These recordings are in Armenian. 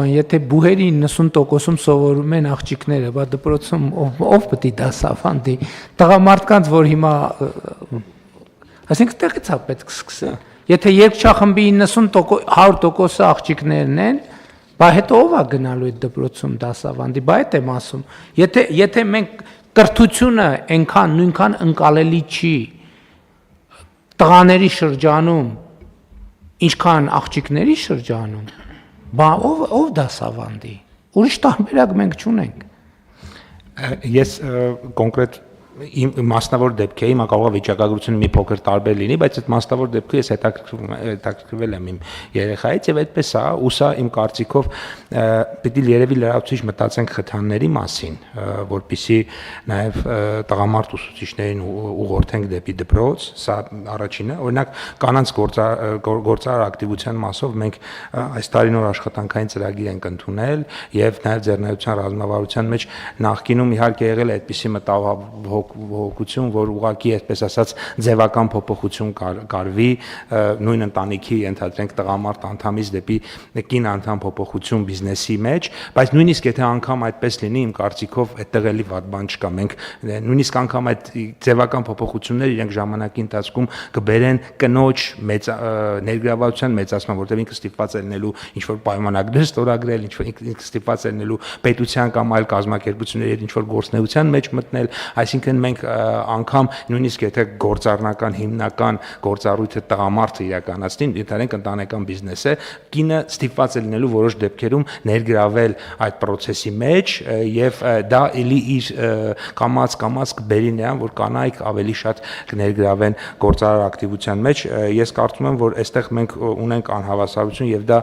Եթե բուհերի 90%-ում սովորում են աղջիկները, բա դպրոցում ով պետք է դասավանդի, տղամարդկանց, որ հիմա, այսինքն տեղից է պետք սկսել։ Եթե երգչախմբի 90%, 100%-ը աղջիկներն են, բա հետո ով է գնալու այդ դպրոցում դասավանդի, բա այդ եմ ասում։ Եթե մենք կրթությունը նույնքան ընկալելի չի տղաների շրջանում, ինչքան աղջիկների շրջանում, բա ով դասավանդի, ուրիշ տարբերակ մենք չունենք։ Ես կոնկրետ իմ մասնավոր դեպքի հիմա կարող է վիճակագրությունը մի փոքր տարբեր լինի, բայց այդ մասնավոր դեպքը ես հետաքրքրվել եմ իմ երեխայից եւ այդպես է, ու սա իմ կարծիքով պիտի երևի լրացուցիչ մտածենք խթանների մասին, որպեսզի նաեւ տղամարդ ուսուցիչներին ուղղորդենք դեպի դպրոց, սա առաջինը, օրինակ կանանց գործարար ակտիվության մասով մենք այս տարի նոր աշխատանքային ծրագիր ենք ընդունել եւ նաեւ ձեռնարկության ռազմավարության մեջ նախկինում իհարկե եղել է այդպիսի մտահոգություն, որ ուղղակի այսպես ասած ձևական փոփոխություն կարվի նույն ընտանիքի ենթադրենք տղամարդ անդամից դեպի կին անդամ փոփոխություն բիզնեսի մեջ, բայց նույնիսկ եթե անգամ այդպես լինի, իմ կարծիքով այդտեղ էլի վատ բան չկա, մենք նույնիսկ անգամ այդ ձևական փոփոխությունները իրենք ժամանակի ընթացքում կբերեն կնոջ ներգրավվածության մեծացման, որտեղ ինքը ստիպված է լինելու ինչ-որ պայմանագրեր ստորագրել, ինչ-որ ինքը ստիպված է լինելու պետության կամ այլ կազմակերպությունների հետ ինչ-որ գործնեության մեջ մտնել, այսինքն մենք անգամ նույնիսկ եթե գործառնական հիմնական գործառույթը տղամարդը իրականացնի, ընդհանրենք ընտանեկան բիզնես է, կինը ստիպված է լինելու որոշ դեպքերում ներգրավել այդ process-ի մեջ եւ դա էլի իր կամած կբերի նրան, որ կանայք ավելի շատ կներգրավեն գործարար ակտիվության մեջ։ Ես կարծում եմ, որ այստեղ մենք ունենք անհավասարություն եւ դա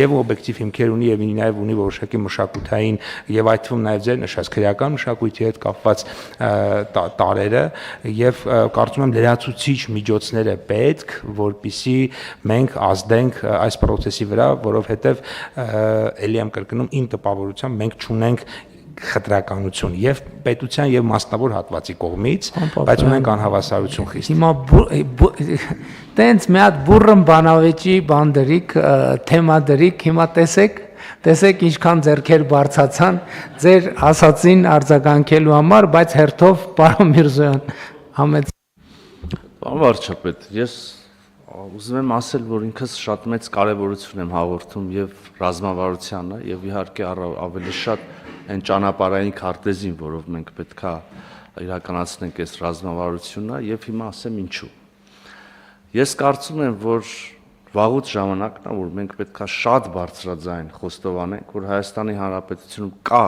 եւ օբյեկտիվ հիմքեր ունի եւ նաեւ ունի որոշակի մշակութային եւ այդ թվում նաեւ ձեր նշած քրեական մշակույթի հետ կապված տարերը եւ կարծում եմ լրացուցիչ միջոցներ է պետք, որպիսի մենք ազդենք այս process-ի վրա, որովհետեւ էլի եմ կրկնում իմ տպավորությամբ մենք չունենք խտրականություն եւ պետության եւ մասնավոր հատվածի կողմից, բայց ունենք անհավասարություն խիստ։ Հիմա տենց մի հատ բուրըն բանավեճի բան դրիկ, թեմա դրիկ, հիմա տեսեք ինչքան ձեռքեր բարձացան ձեր ասացին արձագանքելու համար, բայց հերթով պարոն Միրզոյան համեց։ Պարոն վարչապետ, ես ուզում եմ ասել, որ ինքս շատ մեծ կարևորություն եմ հաղորդում եւ ռազմավարությանը եւ իհարկե ավելի շատ այն ճանապարհային քարտեզին, որով մենք պետքա իրականացնենք այս ռազմավարությունը եւ հիմա ասեմ ինչու։ Ես կարծում եմ, որ վաղուց ժամանակն է, որ մենք պետքա շատ բարձրաձայն խոստովանենք, որ Հայաստանի Հանրապետությունում կա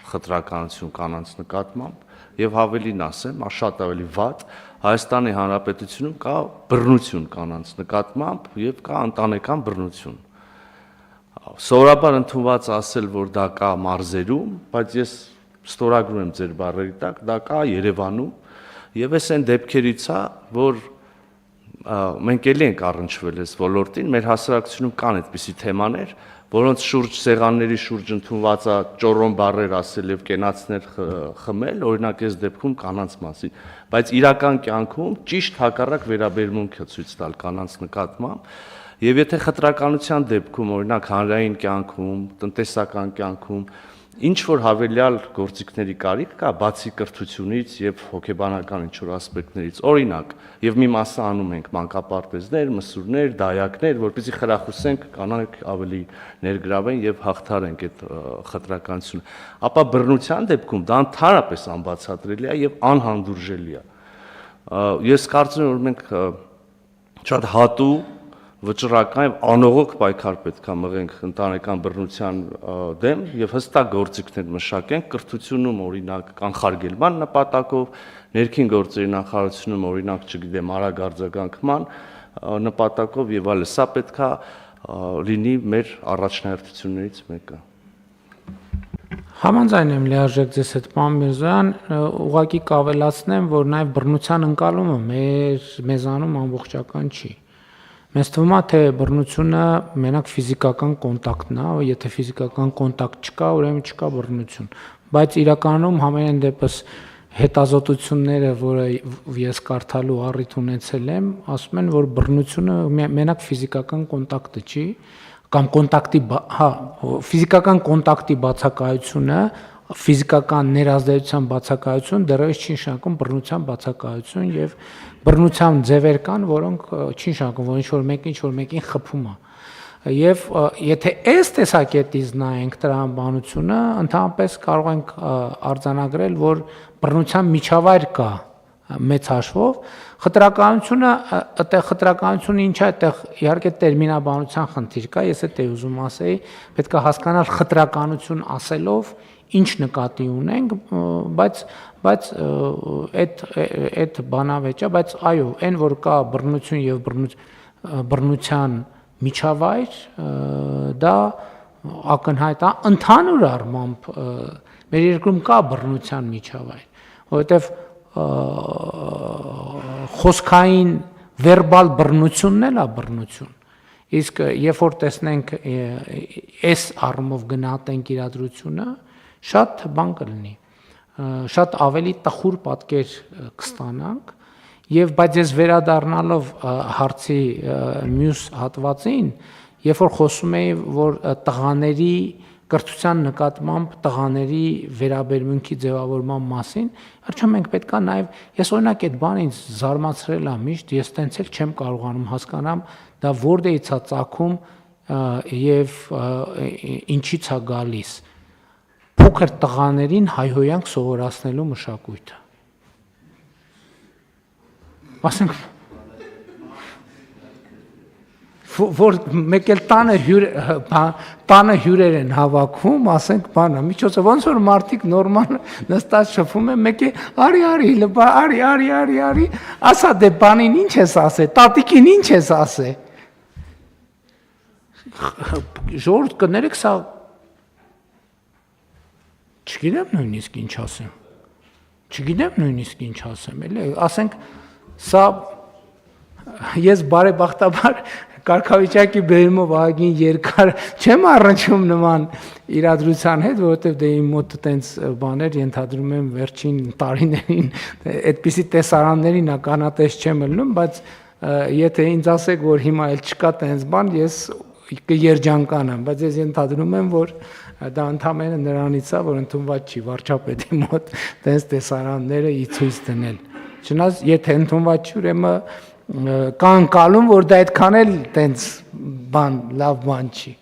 խտրականություն կանանց նկատմամբ եւ ավելին ասեմ, շատ ավելի վատ, Հայաստանի Հանրապետությունում կա բռնություն կանանց նկատմամբ եւ կա ընտանեկան բռնություն։ Սովորաբար ընդունված ասել, որ դա կա մարզերում, բայց ես ստորագրում եմ ձեր բառերի տակ, դա կա Երևանում եւ այս այն դեպքերից է, որ մենք էլի ենք առնչվել այս ոլորտին, մեր հասարակությունում կան այդպիսի թեմաներ, որոնց շուրջ սեղանների շուրջ ընդունված է ճորոն բառեր ասել եւ կենացներ խմել, օրինակ այս դեպքում կանանց մասին, բայց իրական կյանքում ճիշտ հակառակ վերաբերմունք է ցույց տալ կանանց նկատմամբ եւ եթե խտրականության դեպքում, օրինակ հանրային կյանքում, տնտեսական կյանքում ինչ որ հավելյալ գործիքների կարիք կա, բացի կրթությունից եւ հոգեբանական ինչ որ ասպեկտներից, օրինակ, եւ մի մասը անում ենք մանկապարտեզներ, մսուրներ, դայակներ, որպեսզի խրախուսենք կանայք ավելի ներգրավեն եւ հաղթարենք այդ խտրականությունը, ապա բռնության դեպքում դա ընդհանրապես անբացատրելի է եւ անհանդուրժելի է։ Ես կարծում եմ, որ մենք շատ հատու վճռական եւ անողոք պայքար պետք է մղենք ընտանեկան բռնության դեմ եւ հստակ գործիքներ մշակենք կրթությունում օրինակ կանխարգելման նպատակով, ներքին գործերի նախարարությունում օրինակ, չգիտեմ, արագ արձագանքման նպատակով եւ այլն, սա պետք է լինի մեր առաջնահերթություններից մեկը։ Համաձայն եմ լիարժեք ձեզ հետ, պարոն Միրզոյան, ուղղակի կավելացնեմ, որ նաեւ բռնության ընկալումը մեզանում ամբողջական չի։ Մեզ թվում է, թե բռնությունը մենակ ֆիզիկական կոնտակտն է, եթե ֆիզիկական կոնտակտ չկա, ուրեմն չկա բռնություն, բայց իրականում համենայն դեպս հետազոտությունները, որը ես կարդալու առիթ ունեցել եմ, ասում են, որ բռնությունը մենակ ֆիզիկական կոնտակտը չի, կամ կոնտակտի, ֆիզիկական կոնտակտի բացակայությունը, ֆիզիկական ներազդեցության բացակայություն դեռևս չի նշանակում բռնության բացակայություն եւ բռնության ձևեր կան, որոնք չի նշանակում, որ ինչ-որ մեկին խփում է։ Եվ եթե այս տեսակետից նայենք տրամաբանությունը, ընդհանրապես կարող ենք արձանագրել, որ բռնության միջավայր կա մեծ հաշվով, խտրականությունը, այդտեղ խտրականությունը ինչ է, այդտեղ իհարկե տերմինաբանության խնդիր կա, ես դա ուզում ասեի, պետք է հասկանալ խտրականություն ասելով ինչ նկատի ունենք, բայց այդ բանավեճը, բայց այո, այն որ կա բռնություն եւ բռնության միջավայր, դա ակնհայտ է, ընդհանուր առմամբ մեր երկրում կա բռնության միջավայր, որովհետեւ խոսքային վերբալ բռնությունն էլ է բռնություն։ Իսկ երբ որ տեսնենք այս առումով գնահատենք իրադրությունը, շատ բան կլինի, շատ ավելի տխուր պատկեր կստանանք, եւ բայց ես վերադառնալով հարցի մյուս հատվածին, երբ որ խոսում էի, որ տղաների կրթության նկատմամբ տղաների վերաբերմունքի ձևավորման մասին, հրճա մենք պետքա նաև ես օրինակ այդ բանը ինձ զարմացրել է միշտ, ես տենց էլ չեմ կարողանում հասկանամ դա որտեղից է ծագում եւ ինչից է գալիս փոքր տղաներին հայհոյանք սովորացնելու մշակույթը։ Ասենք որ մեկ էլ տանը հյուրեր են հավաքում, ասենք բանը, միջոցը ոնց որ մարդիկ նորմալ նստած շփում են, մեկ է արի, ասա դե բանին ինչ ես ասե, տատիկին ինչ ես ասե։ Ժողովուրդ կներեք, սա չգիտեմ նույնիսկ ինչ ասեմ, էլի, ասենք սա ես բարեբախտաբար կարգավիճակի բերումով ահագին երկար չեմ առնչում նման իրադրության հետ, որովհետև դե իմ մոտ տենց բաներ ենթադրում եմ վերջին տարիներին այդպիսի տեսարաններին ականատես չեմ ելնում, բայց եթե ինձ ասեք, որ հիմա էլ չկա տենց բան, ես կերջանկանամ, բայց ես ենթադրում եմ, որ դա ընդհանրապես նրանից է, որ ընդունված չի վարչապետի մոտ տենց տեսարանները ի ցույց դնել։ Չնայած եթե ընդունված չի, ուրեմն կան կալում, որ դա այդքան էլ տենց բան, լավ բան չի։